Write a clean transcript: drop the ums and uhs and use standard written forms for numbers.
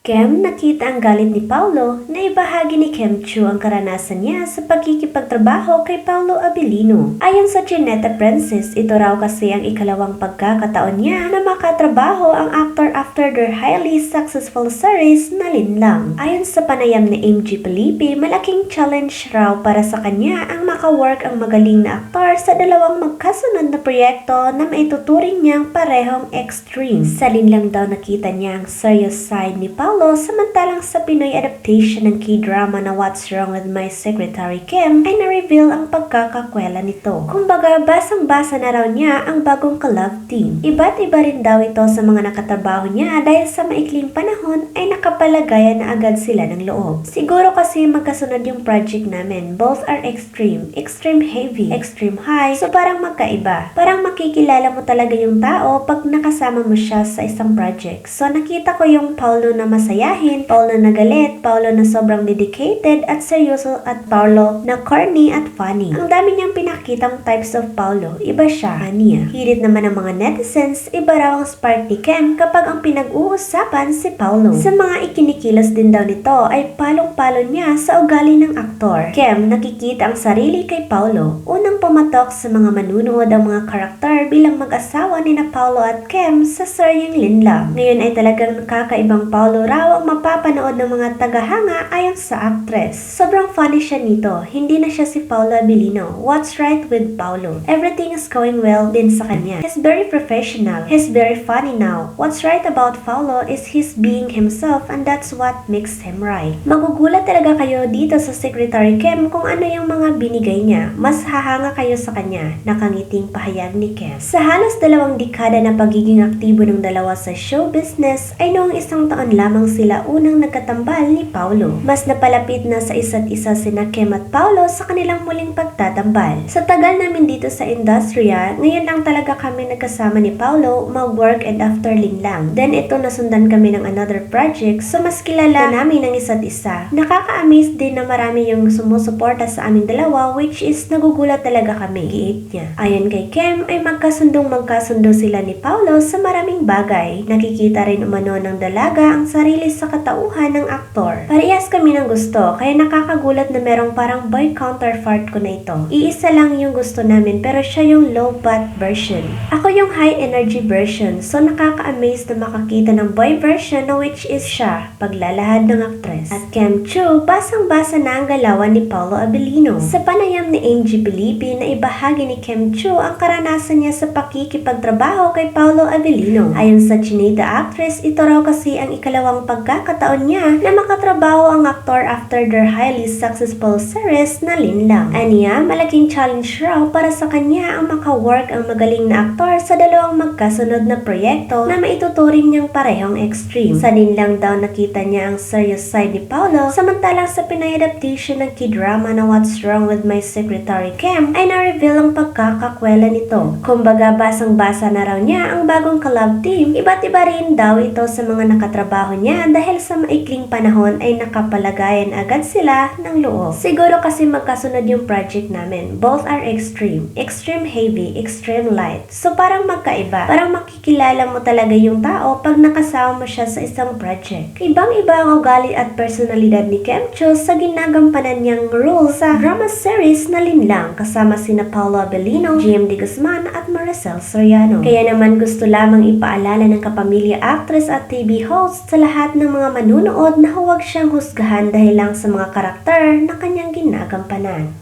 Kem, nakita ang galit ni Paulo na ibahagi ni Kem Chu ang karanasan niya sa pagkikipagtrabaho kay Paulo Abilino. Ayon sa Chineta Princess, ito raw kasi ang ikalawang pagkakataon niya na makatrabaho ang actor after their highly successful series na Linlang. Ayon sa panayam ni MG Felipe, malaking challenge raw para sa kanya ang makawork ang magaling na aktor sa dalawang magkasunod na proyekto na maituturing niyang parehong extreme. Sa Linlang daw nakita niya ang serious side ni Paulo, samantalang sa Pinoy adaptation ng K-drama na What's Wrong with My Secretary Kim ay na-reveal ang pagkakakwela nito. Kumbaga, basang-basa na raw niya ang bagong ka-love team. Iba't iba rin daw ito sa mga nakatrabaho niya dahil sa maikling panahon ay nakapalagayan na agad sila ng loob. Siguro kasi magkasunod yung project namin. Both are extreme. Extreme heavy, extreme high. So parang magkaiba. Parang makikilala mo talaga yung tao pag nakasama mo siya sa isang project. So nakita ko yung Paulo na masayahin, Paulo na galit, Paulo na sobrang dedicated at seryoso at Paulo na corny at funny. Ang dami niyang pinakitang types of Paulo. Iba siya, Ania. Hirit naman ng mga netizens, iba raw ang spark ni Kem kapag ang pinag-uusapan si Paulo. Sa mga ikinikilos din daw nito ay palong-palo niya sa ugali ng aktor. Kem, nakikita ang sarili kay Paulo. Unang pumatok sa mga manunood ang mga karakter bilang mag-asawa ni na Paulo at Kem sa seryeng Linlang. Ngayon ay talagang nakakaibang Paulo raw ang mapapanood ng mga tagahanga ayon sa actress. Sobrang funny siya nito. Hindi na siya si Paulo Abilino. What's right with Paulo? Everything is going well din sa kanya. He's very professional. He's very funny now. What's right about Paulo is he's being himself and that's what makes him right. Magugulat talaga kayo dito sa Secretary Kim kung ano yung mga binigay niya. Mas hahanga kayo sa kanya. Nakangiting pahayag ni Kim. Sa halos 2 dekada na pagiging aktibo ng dalawa sa show business ay noong 1 taon lamang sila unang nagkatambal ni Paulo. Mas napalapit na sa isa't isa sina Kem at Paulo sa kanilang muling pagtatambal. Sa tagal namin dito sa industriya, ngayon lang talaga kami nagkasama ni Paulo mag-work and after Linlang. Then ito nasundan kami ng another project so mas kilala namin ang isa't isa. Nakaka-amaze din na marami yung sumusuporta sa aming dalawa which is nagugulat talaga kami. Giit niya. Ayon kay Kem ay magkasundo sila ni Paulo sa maraming bagay. Nakikita rin umano ng dalaga ang sarili sa katauhan ng aktor. Parehas kami ng gusto kaya nakakagulat na merong parang boy counterpart ko na ito. Iisa lang yung gusto namin pero siya yung low bat version. Ako yung high energy version so nakaka-amaze na makakita ng boy version na which is siya paglalahad ng actress. At Kem Chu, basang-basa na ang galawan ni Paulo Abilino. Sa panayam ni MG Felipe na ibahagi ni Kem Chu ang karanasan niya sa pakikipagtrabaho kay Paulo Abilino. Ayon sa Chinita actress, ito raw kasi ang ikalawang pagkakataon niya na makatrabaho ang aktor after their highly successful series na Linlang. Aniya, malaking challenge raw para sa kanya ang makawork ang magaling na aktor sa dalawang magkasunod na proyekto na maituturing niyang parehong extreme. Sa Linlang daw nakita niya ang serious side ni Paulo, samantalang sa Pinoy adaptation ng K-drama na What's Wrong with My Secretary Kim ay na-reveal ang pagkakakwela nito. Kumbaga, basang-basa na raw niya ang bagong ka-love team. Iba't iba rin daw ito sa mga nakatrabaho niya dahil sa maikling panahon ay nakapalagayan agad sila ng loob. Siguro kasi magkasunod yung project namin. Both are extreme. Extreme heavy, extreme light. So parang magkaiba. Parang makikilala mo talaga yung tao pag nakasama mo siya sa isang project. Ibang-iba ang ugali at personalidad ni Kem Chu sa ginagampanan niyang role sa drama series na Linlang kasama sina Paulo Abilino, GMD Guzman at Maricel Soriano. Kaya naman gusto lamang ipaalala ng kapamilya actress at TV host sa lahat ng mga manunood na huwag siyang husgahan dahil lang sa mga karakter na kanyang ginagampanan.